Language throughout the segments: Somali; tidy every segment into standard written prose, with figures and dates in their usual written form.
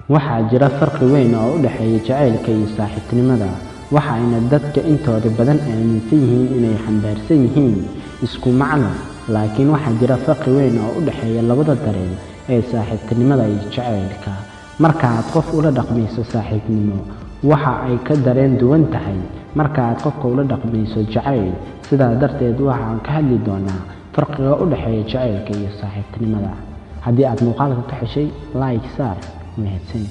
waxaa jira farqi weyn oo u dhexeeya jacaylka iyo saaxiibtinimada, waxaana dadka intooda badan aaminsan yihiin inay xambaarsan yihiin isku macno. laakiin waxaa jira farqi weyn oo u dhexeeya labada dareen ee saaxiibtinimada iyo jacaylka. marka aad qof ula dhaqmayso saaxiibtinimo, waxa ay ka dareen duwan tahay marka aad qofka ula dhaqmayso jacayl. sidaa darteed waxaan ka hadli doonaa farqiga u dhexeeya jacaylka iyo saaxiibtinimada. haddii aad muuqaalka ka heshay, like saar. mahadsan.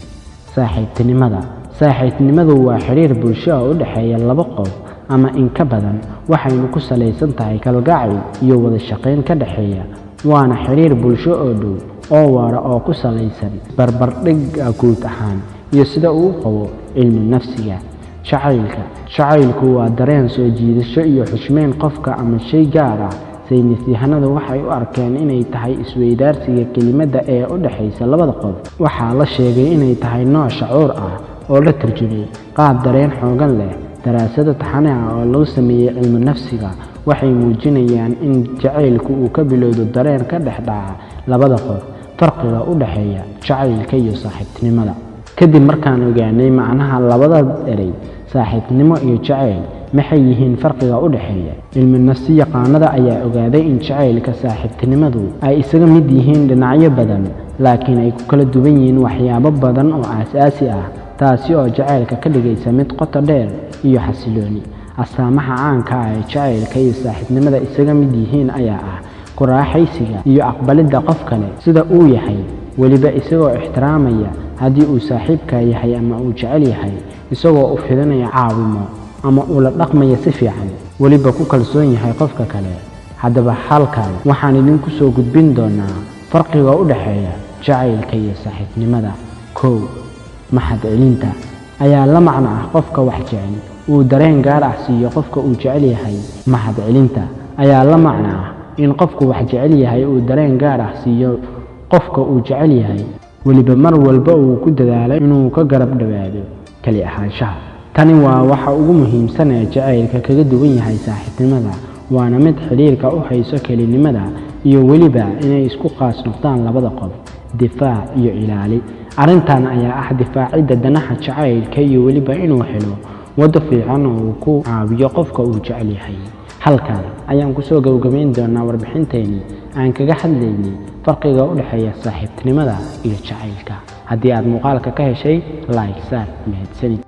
saaxiibtinimadu waa xiriir bulsho oo u dhexeeya laba qof ama in ka badan, waxayna ku salaysan tahay kalgacal iyo wada shaqayn ka dhexeeya. waana xiriir bulsho oo dhow oo waara oo ku salaysan barbardhig guud ahaan iyo sida uu qabo cilmi nafsiga. jacaylku waa dareen soo jiidasho iyo xushmeyn qofka ama shay gaar ah. saynisyahanadu waxay u arkeen inay tahay isweydaarsiga kelimada ee u dhaxaysa labada qof. waxaa la sheegay inay tahay nooc shucuur ah oo la tarjumay qaab dareen xoogan leh. daraasado taxane ah oo lagu sameeyay cilmi nafsiga waxay muujinayaan in jacaylku uu ka bilowdo dareen ka dhex dhaca labada qof. farqiga u dhexeeya jacaylka iyo saaxiibtinimada. kadib markaan ogaanay macnaha labada erey saaxiibtinimo iyo jacayl, maxay yihiin farqiga u dhexeeya? cilmi nafsi yaqaanada ayaa ogaaday in jacaylka saaxiibtinimadu ay isaga mid yihiin dhinacyo badan, laakiin ay ku kala duwan yihiin waxyaabo badan oo aasaasi ah, taasi oo jacaylka ka dhigaysa mid qoto dheer iyo xasilooni. astaamaha caanka ah ee jacaylka iyo saaxiibtinimada isaga mid yihiin ayaa ah ku raaxaysiga iyo aqbalidda qof kale sida uu yahay, weliba isagoo ixtiraamaya haddii uu saaxiibka yahay ama uu jecel yahay, isagoo u fidinaya caawimo ama uu la dhaqmaya si fiican, weliba ku kalsoon yahay qofka kale. haddaba halkan waxaan idinku soo gudbin doonaa farqiga u dhexeeya jacaylka iyo saaxiibtinimada. 1. mahadcelinta ayaa la macno ah qofka wax jecel uu dareen gaar ah siiyo qofka uu jecel yahay. mahadcelinta ayaa la macno ah in qofku wax jecel yahay uu dareen gaar ah siiyo qofka uu jecel yahay, weliba mar walba uu ku dadaalo inuu ka garab dhawaado kali ahaanshaha. tani waa waxa ugu muhiimsan ee jacaylka kaga duwan yahay saaxiibtinimada, waana mid xiriirka u hayso kelinimada iyo weliba inay isku qaas noqdaan labada qof. difaac iyo ilaali. arrintan ayaa ah difaacidda danaha jacaylka iyo weliba inuu helo wado fiican oo uu ku caawiyo qofka uu jecel yahay. halkan ayaan kusoo gabagabayn doonaa warbixinteeni aan kaga hadlaynay farqiga u dhexeeya saaxiibtinimada iyo jacaylka. haddii aad muuqaalka ka heshay, like saar. mahadsanid.